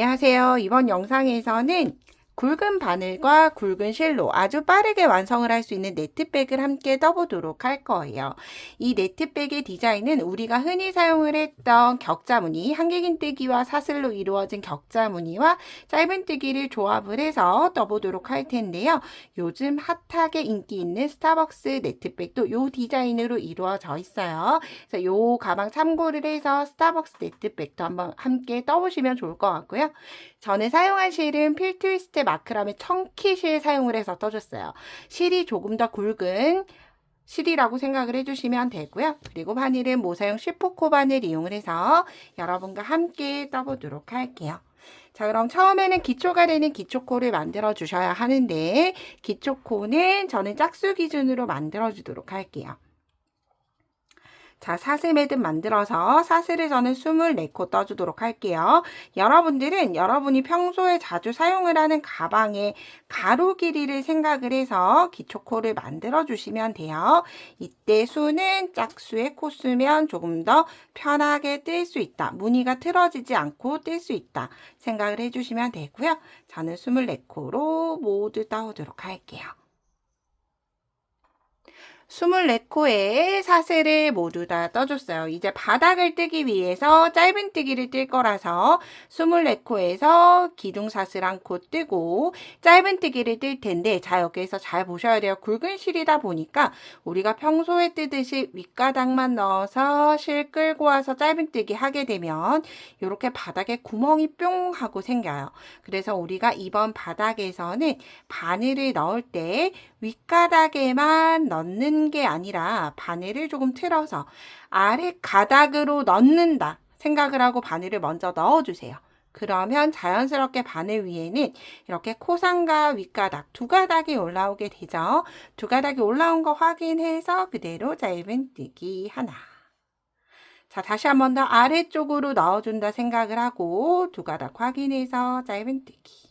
안녕하세요. 이번 영상에서는 굵은 바늘과 굵은 실로 아주 빠르게 완성을 할 수 있는 네트백을 함께 떠보도록 할 거예요. 이 네트백의 디자인은 우리가 흔히 사용을 했던 격자무늬, 한길긴뜨기와 사슬로 이루어진 격자무늬와 짧은뜨기를 조합을 해서 떠보도록 할 텐데요. 요즘 핫하게 인기 있는 스타벅스 네트백도 이 디자인으로 이루어져 있어요. 그래서 이 가방 참고를 해서 스타벅스 네트백도 한번 함께 떠보시면 좋을 것 같고요. 저는 사용한 실은 필트위스트 마크라메 청키 실 사용을 해서 떠줬어요. 실이 조금 더 굵은 실이라고 생각을 해주시면 되고요. 그리고 바늘은 모사용 슈퍼코 바늘 이용을 해서 여러분과 함께 떠보도록 할게요. 자, 그럼 처음에는 기초가 되는 기초코를 만들어 주셔야 하는데, 기초코는 저는 짝수 기준으로 만들어 주도록 할게요. 자, 사슬 매듭 만들어서 사슬을 저는 24코 떠주도록 할게요. 여러분들은 여러분이 평소에 자주 사용을 하는 가방의 가로 길이를 생각을 해서 기초코를 만들어 주시면 돼요. 이때 수는 짝수의 코수면 조금 더 편하게 뜰 수 있다. 무늬가 틀어지지 않고 뜰 수 있다. 생각을 해주시면 되고요. 저는 24코로 모두 떠오도록 할게요. 24코의 사슬을 모두 다 떠줬어요. 이제 바닥을 뜨기 위해서 짧은뜨기를 뜰 거라서 24코에서 기둥사슬 1코 뜨고 짧은뜨기를 뜰 텐데, 자, 여기에서 잘 보셔야 돼요. 굵은 실이다 보니까 우리가 평소에 뜨듯이 윗가닥만 넣어서 실 끌고 와서 짧은뜨기 하게 되면 이렇게 바닥에 구멍이 뿅 하고 생겨요. 그래서 우리가 이번 바닥에서는 바늘을 넣을 때 윗가닥에만 넣는 게 아니라 바늘을 조금 틀어서 아래 가닥으로 넣는다 생각을 하고 바늘을 먼저 넣어주세요. 그러면 자연스럽게 바늘 위에는 이렇게 코상과 윗가닥 두 가닥이 올라오게 되죠. 두 가닥이 올라온 거 확인해서 그대로 짧은뜨기 하나. 자, 다시 한 번 더 아래쪽으로 넣어준다 생각을 하고 두 가닥 확인해서 짧은뜨기.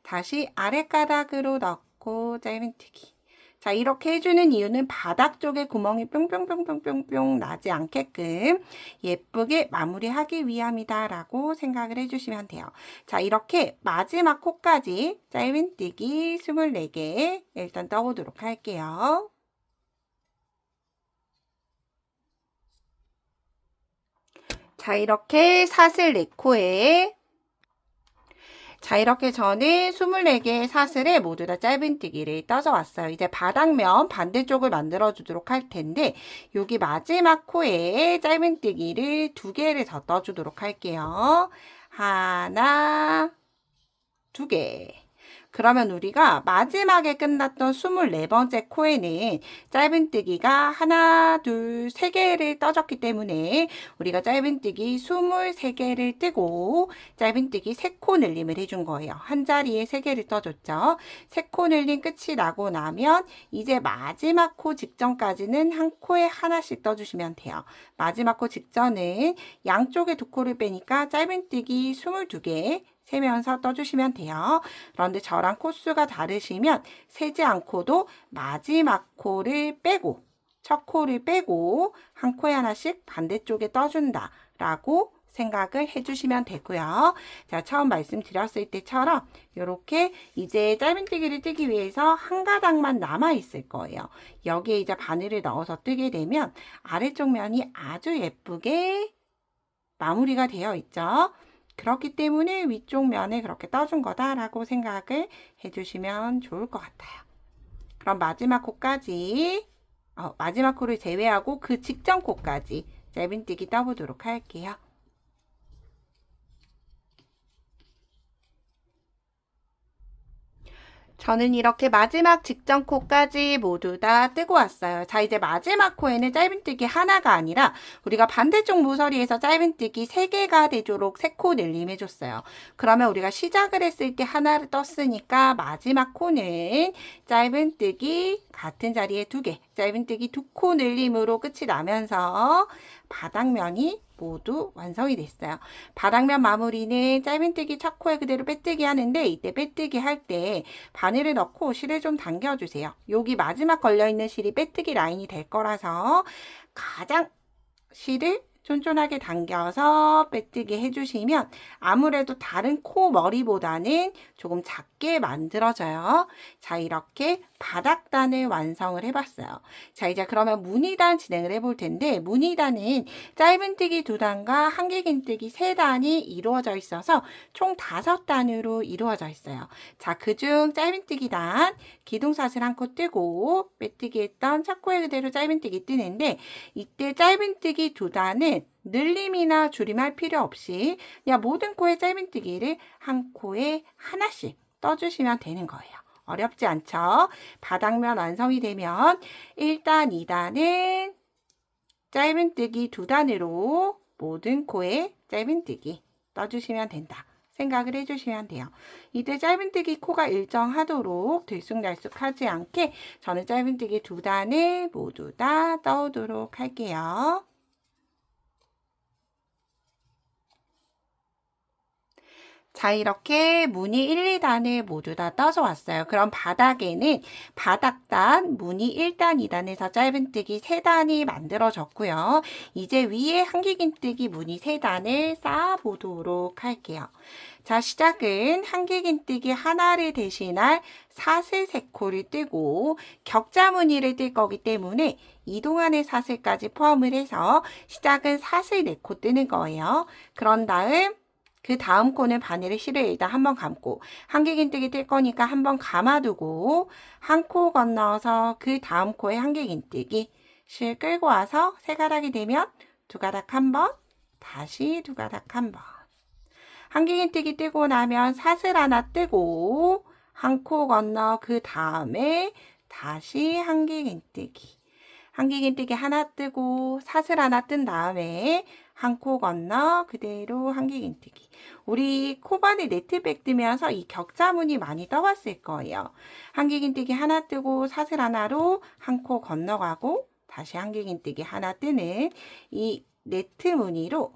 다시 아랫가닥으로 넣고 짧은뜨기. 자, 이렇게 해주는 이유는 바닥 쪽에 구멍이 뿅뿅뿅뿅뿅뿅 나지 않게끔 예쁘게 마무리하기 위함이다 라고 생각을 해주시면 돼요. 자, 이렇게 마지막 코까지 짧은뜨기 24개 일단 떠보도록 할게요. 자, 이렇게 사슬 4코에 자, 이렇게 저는 24개의 사슬에 모두 다 짧은뜨기를 떠서 왔어요. 이제 바닥면 반대쪽을 만들어 주도록 할 텐데, 여기 마지막 코에 짧은뜨기를 2개를 더 떠주도록 할게요. 하나, 2개. 그러면 우리가 마지막에 끝났던 24번째 코에는 짧은뜨기가 하나, 둘, 3개를 떠줬기 때문에 우리가 짧은뜨기 23개를 뜨고 짧은뜨기 3코 늘림을 해준 거예요. 한 자리에 3개를 떠줬죠. 3코 늘림 끝이 나고 나면 이제 마지막 코 직전까지는 한 코에 하나씩 떠주시면 돼요. 마지막 코 직전은 양쪽에 2코를 빼니까 짧은뜨기 22개 세면서 떠주시면 돼요. 그런데 저랑 코수가 다르시면 세지 않고도 마지막 코를 빼고 첫 코를 빼고 한 코에 하나씩 반대쪽에 떠준다 라고 생각을 해주시면 되고요. 자, 처음 말씀드렸을 때처럼 이렇게 이제 짧은뜨기를 뜨기 위해서 한 가닥만 남아 있을 거예요. 여기에 이제 바늘을 넣어서 뜨게 되면 아래쪽 면이 아주 예쁘게 마무리가 되어 있죠. 그렇기 때문에 위쪽 면에 그렇게 떠준 거다라고 생각을 해주시면 좋을 것 같아요. 그럼 마지막 코까지, 마지막 코를 제외하고 그 직전 코까지 짧은뜨기 떠보도록 할게요. 저는 이렇게 마지막 직전 코까지 모두 다 뜨고 왔어요. 자, 이제 마지막 코에는 짧은뜨기 하나가 아니라 우리가 반대쪽 모서리에서 짧은뜨기 3개가 되도록 3코 늘림해줬어요. 그러면 우리가 시작을 했을 때 하나를 떴으니까 마지막 코는 짧은뜨기 같은 자리에 2개, 짧은뜨기 2코 늘림으로 끝이 나면서 바닥면이 모두 완성이 됐어요. 바닥면 마무리는 짧은뜨기 첫 코에 그대로 빼뜨기 하는데, 이때 빼뜨기 할 때 바늘을 넣고 실을 좀 당겨주세요. 여기 마지막 걸려있는 실이 빼뜨기 라인이 될 거라서 가장 실을 쫀쫀하게 당겨서 빼뜨기 해주시면 아무래도 다른 코 머리보다는 조금 작게 만들어져요. 자, 이렇게 바닥단을 완성을 해봤어요. 자, 이제 그러면 무늬단 진행을 해볼 텐데, 무늬단은 짧은뜨기 2단과 한길긴뜨기 3단이 이루어져 있어서 총 5단으로 이루어져 있어요. 자, 그중 짧은뜨기 단 기둥사슬 한 코 뜨고 빼뜨기 했던 첫 코에 그대로 짧은뜨기 뜨는데, 이때 짧은뜨기 2단은 늘림이나 줄임할 필요 없이 그냥 모든 코에 짧은뜨기를 한 코에 하나씩 떠주시면 되는 거예요. 어렵지 않죠? 바닥면 완성이 되면 1단, 2단은 짧은뜨기 2단으로 모든 코에 짧은뜨기 떠주시면 된다 생각을 해주시면 돼요. 이때 짧은뜨기 코가 일정하도록 들쑥날쑥하지 않게 저는 짧은뜨기 2단을 모두 다 떠오도록 할게요. 자, 이렇게 무늬 1, 2단을 모두 다 떠서 왔어요. 그럼 바닥에는 바닥단, 무늬 1단, 2단에서 짧은뜨기 3단이 만들어졌고요. 이제 위에 한길긴뜨기 무늬 3단을 쌓아보도록 할게요. 자, 시작은 한길긴뜨기 하나를 대신할 사슬 3코를 뜨고 격자 무늬를 뜰 거기 때문에 이동안의 사슬까지 포함을 해서 시작은 사슬 4코 뜨는 거예요. 그런 다음 그 다음 코는 바늘의 실을 일단 한번 감고 한길긴뜨기 뜰 거니까 한번 감아두고 한 코 건너서 그 다음 코에 한길긴뜨기 실 끌고 와서 3가닥이 되면 2가닥 한번 다시 2가닥 한번 한길긴뜨기 뜨고 나면 사슬 하나 뜨고 한 코 건너 그 다음에 다시 한길긴뜨기 한길긴뜨기 하나 뜨고 사슬 하나 뜬 다음에 한 코 건너 그대로 한길긴뜨기. 우리 코바늘 네트백 뜨면서 이 격자무늬 많이 떠봤을 거예요. 한길긴뜨기 하나 뜨고 사슬 하나로 한 코 건너가고 다시 한길긴뜨기 하나 뜨는 이 네트 무늬로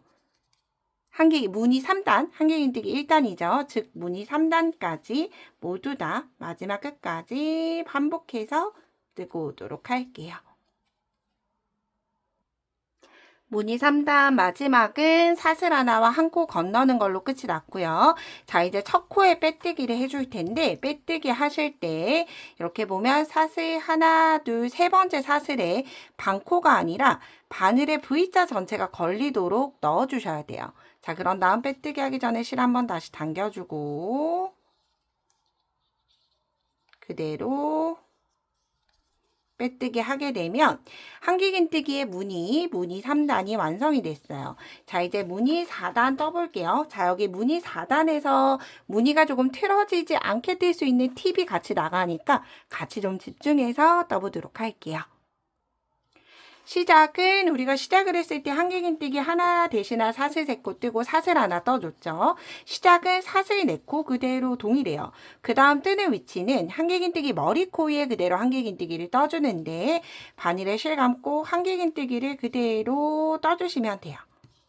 무늬 3단, 한길긴뜨기 1단이죠. 즉 무늬 3단까지 모두 다 마지막 끝까지 반복해서 뜨고 오도록 할게요. 무늬 3단 마지막은 사슬 하나와 한 코 건너는 걸로 끝이 났고요. 자, 이제 첫 코에 빼뜨기를 해줄 텐데 빼뜨기 하실 때 이렇게 보면 사슬 하나, 둘, 3번째 사슬에 반코가 아니라 바늘의 V자 전체가 걸리도록 넣어주셔야 돼요. 자, 그런 다음 빼뜨기 하기 전에 실 한번 다시 당겨주고 그대로 빼뜨기 하게 되면 한길긴뜨기의 무늬 3단이 완성이 됐어요. 자, 이제 무늬 4단 떠볼게요. 자, 여기 무늬 4단에서 무늬가 조금 틀어지지 않게 뜰 수 있는 팁이 같이 나가니까 같이 좀 집중해서 떠보도록 할게요. 시작은 우리가 시작을 했을 때 한길긴뜨기 하나 대신할 사슬 3코 뜨고 사슬 하나 떠줬죠. 시작은 사슬 4코 그대로 동일해요. 그 다음 뜨는 위치는 한길긴뜨기 머리 코에 그대로 한길긴뜨기를 떠주는데 바늘에 실 감고 한길긴뜨기를 그대로 떠주시면 돼요.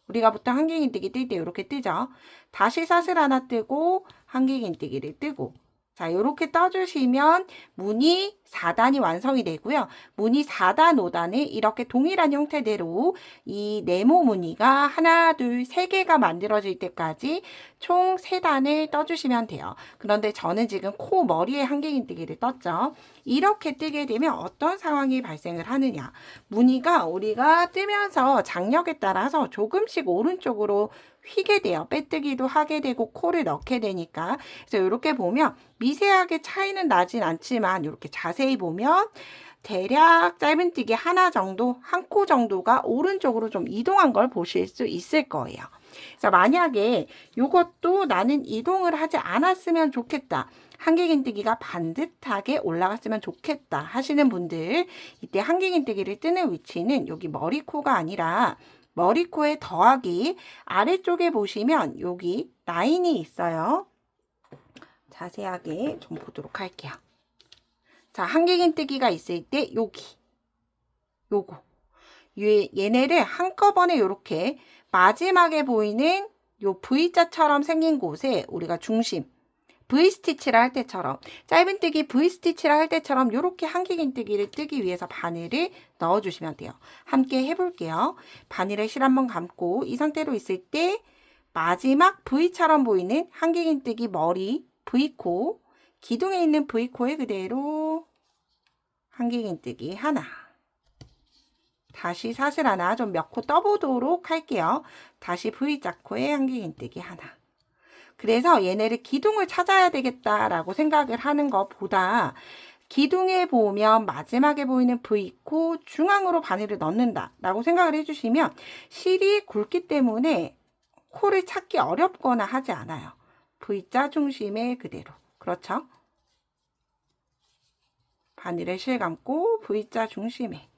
우리가 보통 한길긴뜨기 뜰 때 이렇게 뜨죠. 다시 사슬 하나 뜨고 한길긴뜨기를 뜨고 자, 이렇게 떠주시면 무늬 4단이 완성이 되고요. 무늬 4단, 5단을 이렇게 동일한 형태대로 이 네모 무늬가 하나, 둘, 3개가 만들어질 때까지 총 3단을 떠주시면 돼요. 그런데 저는 지금 코 머리에 한길긴뜨기를 떴죠. 이렇게 뜨게 되면 어떤 상황이 발생을 하느냐. 무늬가 우리가 뜨면서 장력에 따라서 조금씩 오른쪽으로 휘게 돼요. 빼뜨기도 하게 되고 코를 넣게 되니까. 그래서 이렇게 보면 미세하게 차이는 나진 않지만 이렇게 자세히 보면 대략 짧은뜨기 하나 정도, 한 코 정도가 오른쪽으로 좀 이동한 걸 보실 수 있을 거예요. 그래서 만약에 이것도 나는 이동을 하지 않았으면 좋겠다. 한길긴뜨기가 반듯하게 올라갔으면 좋겠다 하시는 분들 이때 한길긴뜨기를 뜨는 위치는 여기 머리코가 아니라 머리코에 더하기 아래쪽에 보시면 여기 라인이 있어요. 자세하게 좀 보도록 할게요. 자, 한길긴뜨기가 있을 때 여기 요거 얘네를 한꺼번에 이렇게 마지막에 보이는 요 V자처럼 생긴 곳에 우리가 중심 V스티치를 할 때처럼 짧은뜨기 V스티치를 할 때처럼 이렇게 한길긴뜨기를 뜨기 위해서 바늘을 넣어주시면 돼요. 함께 해볼게요. 바늘에 실 한번 감고 이 상태로 있을 때 마지막 V처럼 보이는 한길긴뜨기 머리 V코, 기둥에 있는 V코에 그대로 한길긴뜨기 하나, 다시 사슬 하나 좀 몇 코 떠보도록 할게요. 다시 V자코에 한길긴뜨기 하나. 그래서 얘네를 기둥을 찾아야 되겠다라고 생각을 하는 것보다 기둥에 보면 마지막에 보이는 V코 중앙으로 바늘을 넣는다 라고 생각을 해주시면 실이 굵기 때문에 코를 찾기 어렵거나 하지 않아요. V자 중심에 그대로. 그렇죠? 바늘에 실 감고 V자 중심에.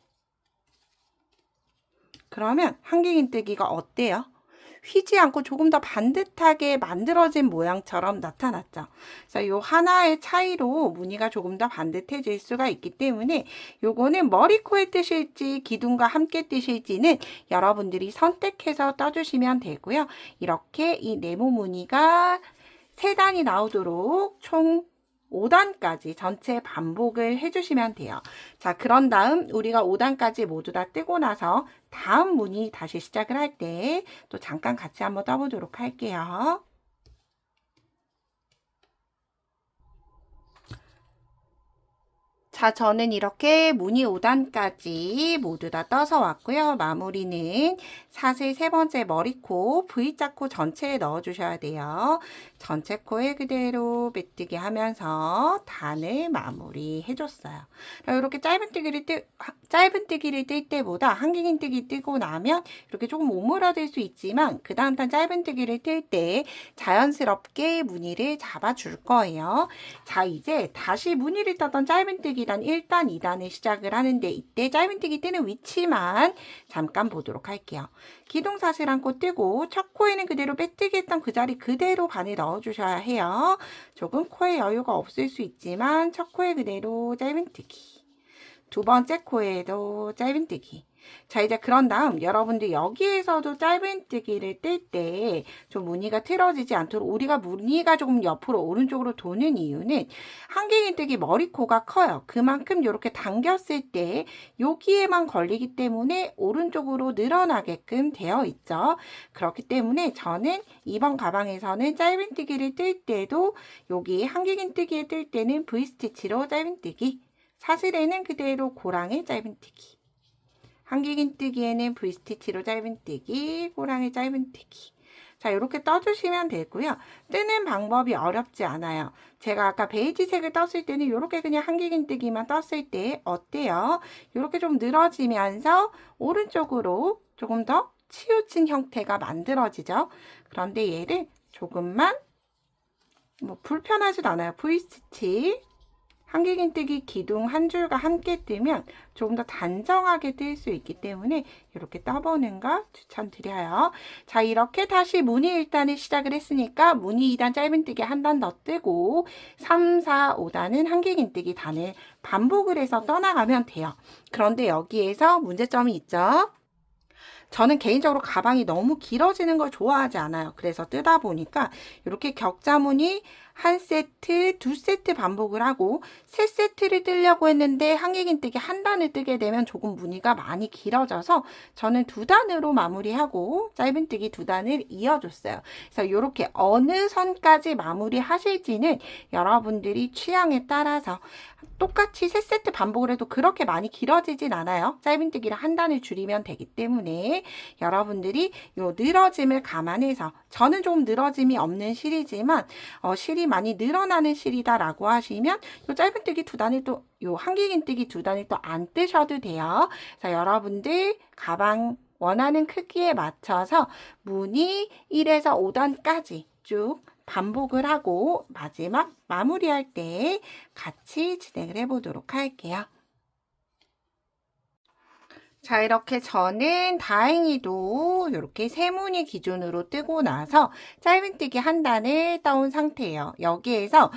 그러면 한길긴뜨기가 어때요? 휘지 않고 조금 더 반듯하게 만들어진 모양처럼 나타났죠. 그래서 요 하나의 차이로 무늬가 조금 더 반듯해질 수가 있기 때문에 요거는 머리코에 뜨실지 기둥과 함께 뜨실지는 여러분들이 선택해서 떠주시면 되고요. 이렇게 이 네모 무늬가 3단이 나오도록 총 5단까지 전체 반복을 해주시면 돼요. 자, 그런 다음 우리가 5단까지 모두 다 뜨고 나서 다음 무늬 다시 시작을 할 때 또 잠깐 같이 한번 떠보도록 할게요. 자, 저는 이렇게 무늬 5단까지 모두 다 떠서 왔고요. 마무리는 사슬 3번째 머리코, V자 코 전체에 넣어주셔야 돼요. 전체 코에 그대로 메뜨기 하면서 단을 마무리 해줬어요. 이렇게 짧은뜨기를 뜰 때보다 한길긴뜨기 뜨고 나면 이렇게 조금 오므라들 수 있지만 그 다음 단 짧은뜨기를 뜰 때 자연스럽게 무늬를 잡아줄 거예요. 자, 이제 다시 무늬를 떴던 짧은뜨기 1단, 2단을 시작을 하는데 이때 짧은뜨기 뜨는 위치만 잠깐 보도록 할게요. 기둥사슬 한 코 뜨고 첫 코에는 그대로 빼뜨기 했던 그 자리 그대로 바늘 넣어주셔야 해요. 조금 코에 여유가 없을 수 있지만 첫 코에 그대로 짧은뜨기, 두 번째 코에도 짧은뜨기. 자, 이제 그런 다음 여러분들 여기에서도 짧은뜨기를 뜰 때 좀 무늬가 틀어지지 않도록 우리가 무늬가 조금 옆으로 오른쪽으로 도는 이유는 한길긴뜨기 머리코가 커요. 그만큼 이렇게 당겼을 때 여기에만 걸리기 때문에 오른쪽으로 늘어나게끔 되어 있죠. 그렇기 때문에 저는 이번 가방에서는 짧은뜨기를 뜰 때도 여기 한길긴뜨기에 뜰 때는 V스티치로 짧은뜨기, 사슬에는 그대로 고랑의 짧은뜨기, 한길긴뜨기에는 V스티치로 짧은뜨기, 고랑의 짧은뜨기. 자, 이렇게 떠주시면 되고요. 뜨는 방법이 어렵지 않아요. 제가 아까 베이지색을 떴을 때는 이렇게 그냥 한길긴뜨기만 떴을 때 어때요? 이렇게 좀 늘어지면서 오른쪽으로 조금 더 치우친 형태가 만들어지죠. 그런데 얘를 조금만 불편하지도 않아요. V스티치. 한길긴뜨기 기둥 한 줄과 함께 뜨면 조금 더 단정하게 뜰 수 있기 때문에 이렇게 떠보는 거 추천드려요. 자, 이렇게 다시 무늬 1단을 시작을 했으니까 무늬 2단 짧은뜨기 한 단 더 뜨고 3, 4, 5단은 한길긴뜨기 단을 반복을 해서 떠나가면 돼요. 그런데 여기에서 문제점이 있죠. 저는 개인적으로 가방이 너무 길어지는 걸 좋아하지 않아요. 그래서 뜨다 보니까 이렇게 격자무늬 한 세트, 두 세트 반복을 하고 세 세트를 뜨려고 했는데 한길긴뜨기 한 단을 뜨게 되면 조금 무늬가 많이 길어져서 저는 2단으로 마무리하고 짧은뜨기 2단을 이어줬어요. 그래서 이렇게 어느 선까지 마무리 하실지는 여러분들이 취향에 따라서 똑같이 세 세트 반복을 해도 그렇게 많이 길어지진 않아요. 짧은뜨기를 한 단을 줄이면 되기 때문에 여러분들이 요 늘어짐을 감안해서 저는 조금 늘어짐이 없는 실이지만 실이 많이 늘어나는 실이다 라고 하시면 요 짧은뜨기 2단을 또 요 한길긴뜨기 2단을 또 안 뜨셔도 돼요. 그래서 여러분들 가방 원하는 크기에 맞춰서 무늬 1에서 5단까지 쭉 반복을 하고 마지막 마무리할 때 같이 진행을 해보도록 할게요. 자, 이렇게 저는 다행히도 이렇게 세무늬 기준으로 뜨고 나서 짧은뜨기 한 단을 떠온 상태예요. 여기에서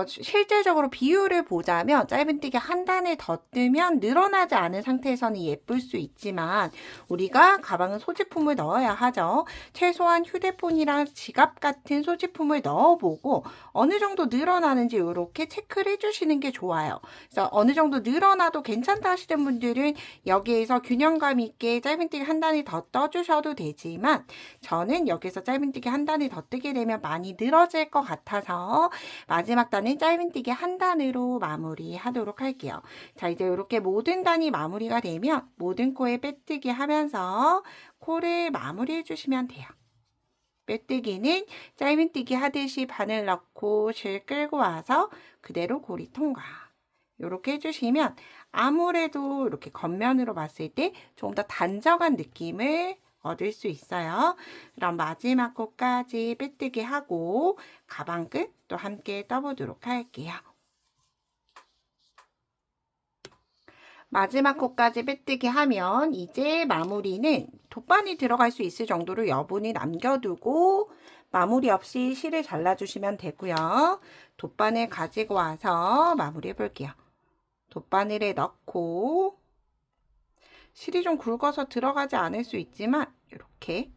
실질적으로 비율을 보자면 짧은뜨기 한 단을 더 뜨면 늘어나지 않은 상태에서는 예쁠 수 있지만 우리가 가방은 소지품을 넣어야 하죠. 최소한 휴대폰이랑 지갑 같은 소지품을 넣어보고 어느 정도 늘어나는지 이렇게 체크를 해주시는 게 좋아요. 그래서 어느 정도 늘어나도 괜찮다 하시는 분들은 여기에서 균형감 있게 짧은뜨기 한 단을 더 떠주셔도 되지만 저는 여기서 짧은뜨기 한 단을 더 뜨게 되면 많이 늘어질 것 같아서 마지막 단은 짧은뜨기 한 단으로 마무리하도록 할게요. 자, 이제 이렇게 모든 단이 마무리가 되면 모든 코에 빼뜨기 하면서 코를 마무리해 주시면 돼요. 빼뜨기는 짧은뜨기 하듯이 바늘 넣고 실 끌고 와서 그대로 고리 통과. 이렇게 해주시면 아무래도 이렇게 겉면으로 봤을 때 조금 더 단정한 느낌을 얻을 수 있어요. 그럼 마지막 코까지 빼뜨기 하고 가방 끝도 함께 떠보도록 할게요. 마지막 코까지 빼뜨기 하면 이제 마무리는 돗바늘 들어갈 수 있을 정도로 여분이 남겨두고 마무리 없이 실을 잘라주시면 되고요. 돗바늘 가지고 와서 마무리해 볼게요. 돗바늘에 넣고 실이 좀 굵어서 들어가지 않을 수 있지만 이렇게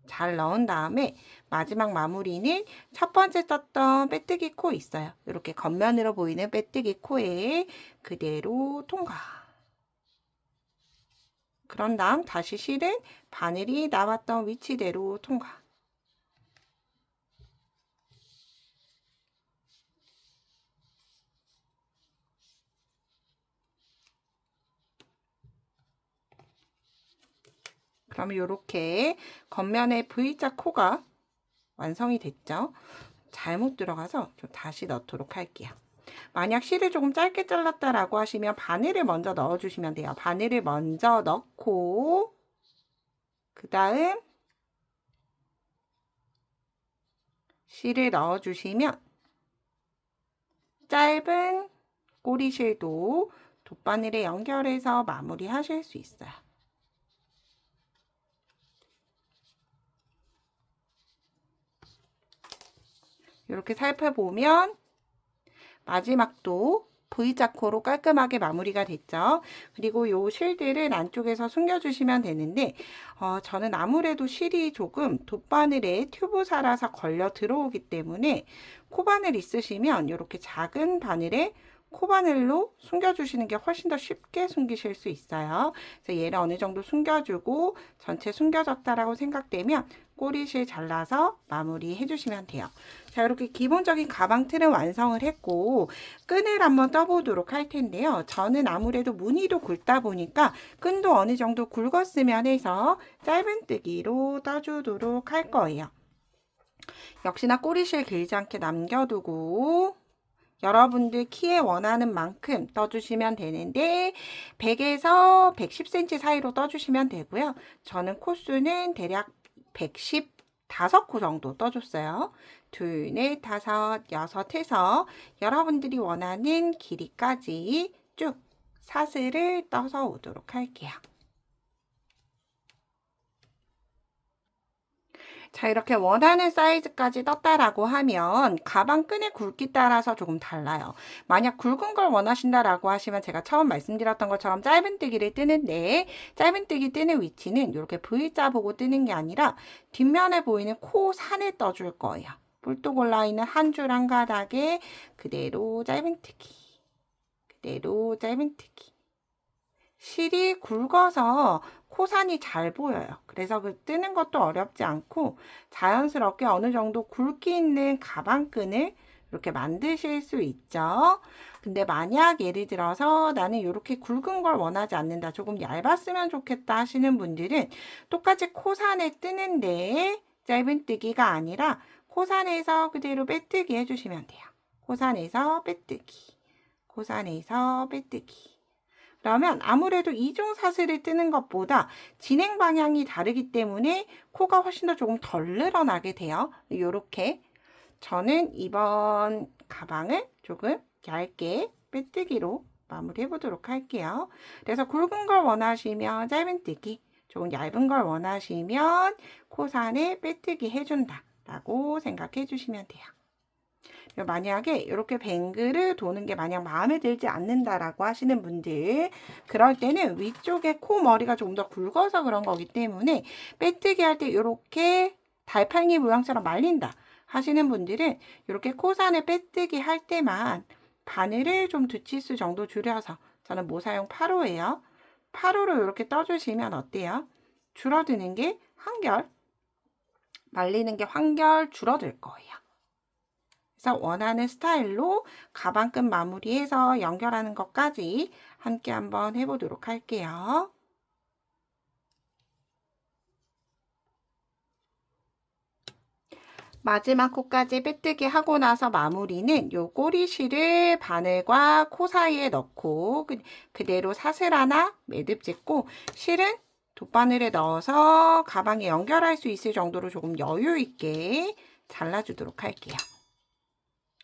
잘 넣은 다음에 마지막 마무리는 첫 번째 떴던 빼뜨기 코 있어요. 이렇게 겉면으로 보이는 빼뜨기 코에 그대로 통과. 그런 다음 다시 실은 바늘이 나왔던 위치대로 통과. 그러면 이렇게 겉면에 V자 코가 완성이 됐죠. 잘못 들어가서 좀 다시 넣도록 할게요. 만약 실을 조금 짧게 잘랐다라고 하시면 바늘을 먼저 넣어주시면 돼요. 바늘을 먼저 넣고 그 다음 실을 넣어주시면 짧은 꼬리실도 돗바늘에 연결해서 마무리 하실 수 있어요. 이렇게 살펴보면 마지막도 V자 코로 깔끔하게 마무리가 됐죠. 그리고 요 실들은 안쪽에서 숨겨주시면 되는데 저는 아무래도 실이 조금 돗바늘에 튜브 살아서 걸려 들어오기 때문에 코바늘 있으시면 이렇게 작은 바늘에 코바늘로 숨겨주시는 게 훨씬 더 쉽게 숨기실 수 있어요. 그래서 얘를 어느 정도 숨겨주고 전체 숨겨졌다라고 생각되면 꼬리실 잘라서 마무리 해주시면 돼요. 자, 이렇게 기본적인 가방 틀은 완성을 했고 끈을 한번 떠보도록 할 텐데요. 저는 아무래도 무늬도 굵다 보니까 끈도 어느 정도 굵었으면 해서 짧은뜨기로 떠주도록 할 거예요. 역시나 꼬리실 길지 않게 남겨두고 여러분들 키에 원하는 만큼 떠주시면 되는데 100에서 110cm 사이로 떠주시면 되고요. 저는 코수는 대략 115코 정도 떠줬어요. 둘, 넷, 다섯, 여섯 해서 여러분들이 원하는 길이까지 쭉 사슬을 떠서 오도록 할게요. 자, 이렇게 원하는 사이즈까지 떴다라고 하면 가방 끈의 굵기 따라서 조금 달라요. 만약 굵은 걸 원하신다라고 하시면 제가 처음 말씀드렸던 것처럼 짧은뜨기를 뜨는데 짧은뜨기 뜨는 위치는 이렇게 V자 보고 뜨는 게 아니라 뒷면에 보이는 코 산에 떠줄 거예요. 뿔뚝 올라있는 한 줄 한 가닥에 그대로 짧은뜨기, 그대로 짧은뜨기. 실이 굵어서 코산이 잘 보여요. 그래서 그 뜨는 것도 어렵지 않고 자연스럽게 어느 정도 굵기 있는 가방끈을 이렇게 만드실 수 있죠. 근데 만약 예를 들어서 나는 이렇게 굵은 걸 원하지 않는다, 조금 얇았으면 좋겠다 하시는 분들은 똑같이 코산에 뜨는데 짧은뜨기가 아니라 코산에서 그대로 빼뜨기 해주시면 돼요. 코산에서 빼뜨기, 코산에서 빼뜨기. 그러면 아무래도 이중 사슬을 뜨는 것보다 진행 방향이 다르기 때문에 코가 훨씬 더 조금 덜 늘어나게 돼요. 이렇게 저는 이번 가방을 조금 얇게 빼뜨기로 마무리 해보도록 할게요. 그래서 굵은 걸 원하시면 짧은뜨기, 좀 얇은 걸 원하시면 코산에 빼뜨기 해준다 라고 생각해 주시면 돼요. 만약에 이렇게 뱅글을 도는 게 마냥 마음에 들지 않는다라고 하시는 분들, 그럴 때는 위쪽에 코 머리가 좀 더 굵어서 그런 거기 때문에 빼뜨기 할 때 이렇게 달팽이 모양처럼 말린다 하시는 분들은 이렇게 코산에 빼뜨기 할 때만 바늘을 좀 2치수 정도 줄여서, 저는 모사용 8호예요. 8호로 이렇게 떠주시면 어때요? 줄어드는 게 한결, 말리는 게 한결 줄어들 거예요. 그래서 원하는 스타일로 가방끝 마무리해서 연결하는 것까지 함께 한번 해보도록 할게요. 마지막 코까지 빼뜨기 하고 나서 마무리는 요 꼬리실을 바늘과 코 사이에 넣고 그대로 사슬 하나 매듭 짓고, 실은 돗바늘에 넣어서 가방에 연결할 수 있을 정도로 조금 여유 있게 잘라주도록 할게요.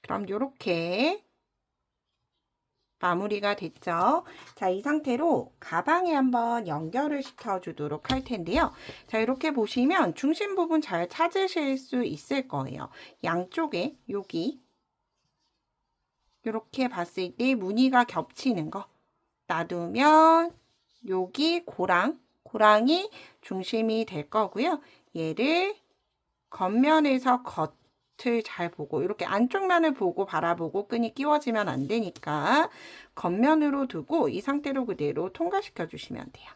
그럼 요렇게 마무리가 됐죠. 자, 이 상태로 가방에 한번 연결을 시켜주도록 할 텐데요. 자, 이렇게 보시면 중심 부분 잘 찾으실 수 있을 거예요. 양쪽에 여기 이렇게 봤을 때 무늬가 겹치는 거 놔두면 여기 고랑이 중심이 될 거고요. 얘를 겉면에서 겉을 잘 보고, 이렇게 안쪽 면을 보고 바라보고 끈이 끼워지면 안 되니까 겉면으로 두고 이 상태로 그대로 통과시켜 주시면 돼요.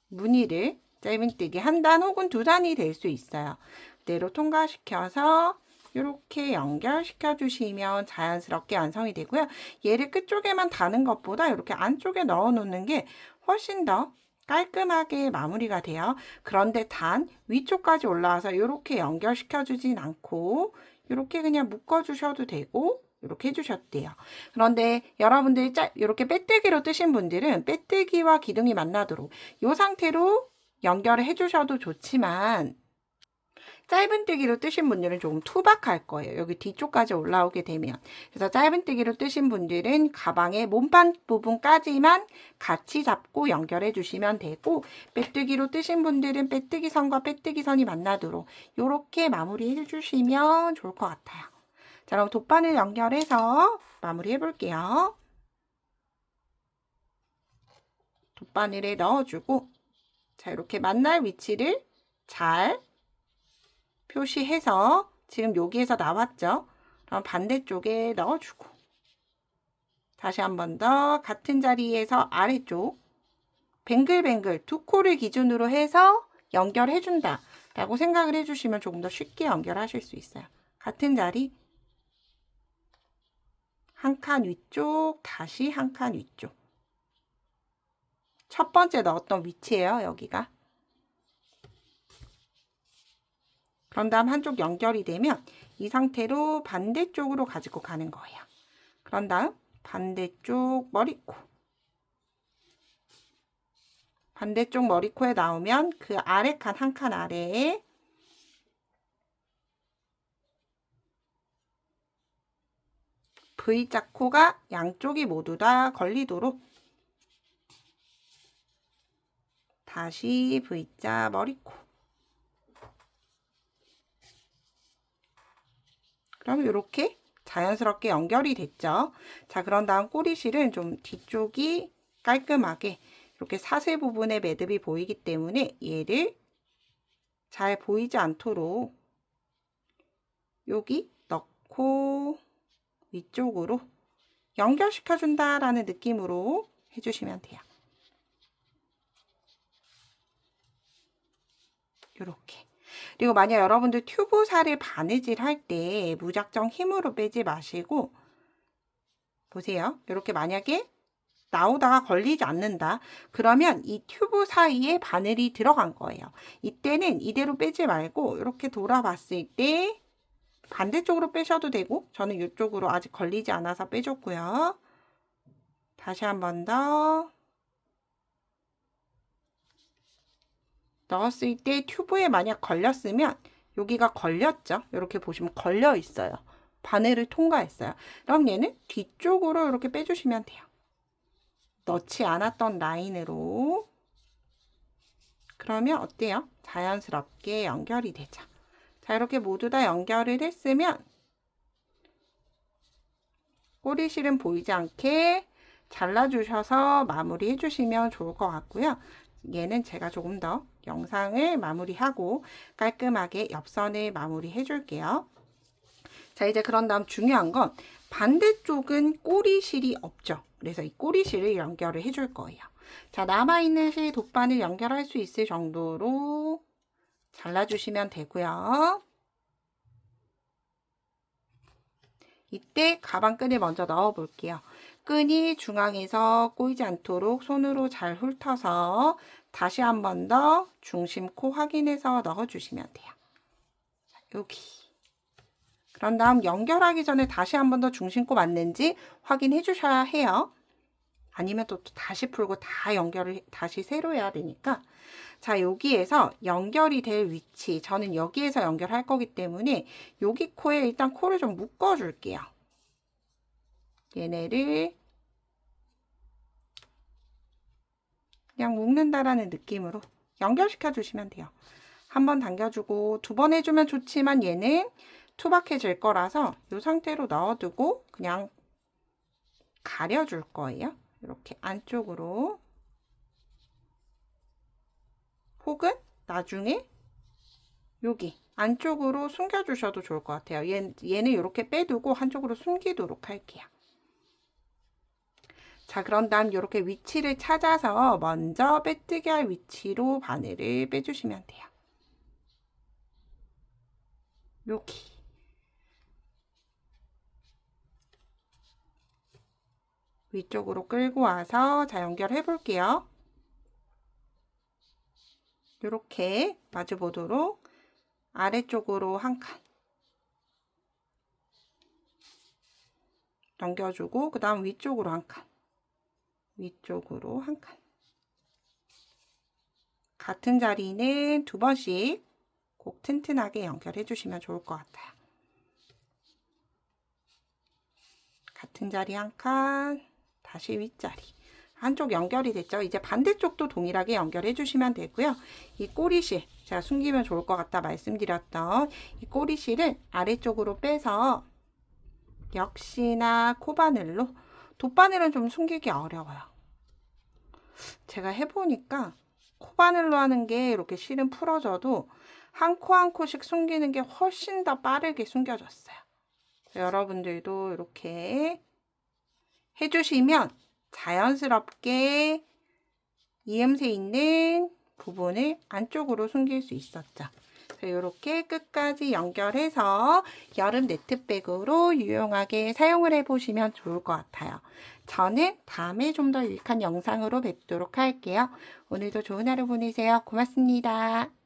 무늬를 짧은뜨기 한 단 혹은 2단이 될 수 있어요. 그대로 통과시켜서 이렇게 연결시켜 주시면 자연스럽게 완성이 되고요. 얘를 끝쪽에만 다는 것보다 이렇게 안쪽에 넣어 놓는 게 훨씬 더 깔끔하게 마무리가 돼요. 그런데 단 위쪽까지 올라와서 이렇게 연결시켜 주진 않고 이렇게 그냥 묶어 주셔도 되고 이렇게 해주셔도 돼요. 그런데 여러분들이 이렇게 빼뜨기로 뜨신 분들은 빼뜨기와 기둥이 만나도록 이 상태로 연결을 해주셔도 좋지만, 짧은뜨기로 뜨신 분들은 조금 투박할 거예요. 여기 뒤쪽까지 올라오게 되면. 그래서 짧은뜨기로 뜨신 분들은 가방의 몸판 부분까지만 같이 잡고 연결해 주시면 되고, 빼뜨기로 뜨신 분들은 빼뜨기 선과 빼뜨기 선이 만나도록 이렇게 마무리 해주시면 좋을 것 같아요. 자, 그럼 돗바늘 연결해서 마무리 해볼게요. 돗바늘에 넣어주고, 자, 이렇게 만날 위치를 잘 표시해서 지금 여기에서 나왔죠? 그럼 반대쪽에 넣어주고, 다시 한 번 더 같은 자리에서 아래쪽 뱅글뱅글 2코를 기준으로 해서 연결해준다 라고 생각을 해주시면 조금 더 쉽게 연결하실 수 있어요. 같은 자리 한 칸 위쪽, 다시 한 칸 위쪽. 첫 번째 넣었던 위치예요, 여기가. 그런 다음 한쪽 연결이 되면 이 상태로 반대쪽으로 가지고 가는 거예요. 그런 다음 반대쪽 머리코. 반대쪽 머리코에 나오면 그 아래 칸 한 칸 아래에 V자 코가 양쪽이 모두 다 걸리도록 다시 V자 머리코. 그럼 이렇게 자연스럽게 연결이 됐죠. 자, 그런 다음 꼬리실은 좀 뒤쪽이 깔끔하게 이렇게 사슬 부분에 매듭이 보이기 때문에 얘를 잘 보이지 않도록 여기 넣고 위쪽으로 연결시켜 준다라는 느낌으로 해주시면 돼요. 이렇게. 그리고 만약 여러분들 튜브살을 바느질 할 때 무작정 힘으로 빼지 마시고, 보세요. 이렇게 만약에 나오다가 걸리지 않는다. 그러면 이 튜브 사이에 바늘이 들어간 거예요. 이때는 이대로 빼지 말고 이렇게 돌아봤을 때 반대쪽으로 빼셔도 되고, 저는 이쪽으로 아직 걸리지 않아서 빼줬고요. 다시 한 번 더. 넣었을 때 튜브에 만약 걸렸으면 여기가 걸렸죠. 이렇게 보시면 걸려 있어요. 바늘을 통과했어요. 그럼 얘는 뒤쪽으로 이렇게 빼주시면 돼요. 넣지 않았던 라인으로. 그러면 어때요? 자연스럽게 연결이 되죠. 자, 이렇게 모두 다 연결을 했으면 꼬리실은 보이지 않게 잘라주셔서 마무리 해주시면 좋을 것 같고요. 얘는 제가 조금 더 영상을 마무리하고 깔끔하게 옆선을 마무리 해줄게요. 자, 이제 그런 다음 중요한 건 반대쪽은 꼬리실이 없죠. 그래서 이 꼬리실을 연결을 해줄 거예요. 자, 남아있는 실 돗바늘 연결할 수 있을 정도로 잘라주시면 되고요. 이때 가방끈을 먼저 넣어 볼게요. 끈이 중앙에서 꼬이지 않도록 손으로 잘 훑어서 다시 한 번 더 중심 코 확인해서 넣어주시면 돼요. 여기. 그런 다음 연결하기 전에 다시 한 번 더 중심 코 맞는지 확인해 주셔야 해요. 아니면 또 다시 풀고 다 연결을 다시 새로 해야 되니까. 자, 여기에서 연결이 될 위치, 저는 여기에서 연결할 거기 때문에 여기 코에 일단 코를 좀 묶어 줄게요. 얘네를 그냥 묶는다라는 느낌으로 연결시켜 주시면 돼요. 한 번 당겨주고 두 번 해주면 좋지만 얘는 투박해질 거라서 이 상태로 넣어두고 그냥 가려줄 거예요. 이렇게 안쪽으로. 혹은 나중에 여기 안쪽으로 숨겨주셔도 좋을 것 같아요. 얘는 이렇게 빼두고 한쪽으로 숨기도록 할게요. 자, 그런 다음 이렇게 위치를 찾아서 먼저 빼뜨기 할 위치로 바늘을 빼주시면 돼요. 여기. 위쪽으로 끌고 와서 자, 연결해 볼게요. 이렇게 마주보도록 아래쪽으로 한 칸 넘겨주고 그 다음 위쪽으로 한 칸, 위쪽으로 한 칸. 같은 자리는 두 번씩 꼭 튼튼하게 연결해 주시면 좋을 것 같아요. 같은 자리 한 칸, 다시 윗자리. 한쪽 연결이 됐죠. 이제 반대쪽도 동일하게 연결해 주시면 되고요. 이 꼬리실, 제가 숨기면 좋을 것 같다 말씀드렸던 이 꼬리실은 아래쪽으로 빼서 역시나 코바늘로, 돗바늘은 좀 숨기기 어려워요. 제가 해보니까 코바늘로 하는 게 이렇게 실은 풀어져도 한 코 한 코씩 숨기는 게 훨씬 더 빠르게 숨겨졌어요. 여러분들도 이렇게 해주시면 자연스럽게 이음새 있는 부분을 안쪽으로 숨길 수 있었죠. 이렇게 끝까지 연결해서 여름 니트백으로 유용하게 사용을 해보시면 좋을 것 같아요. 저는 다음에 좀 더 유익한 영상으로 뵙도록 할게요. 오늘도 좋은 하루 보내세요. 고맙습니다.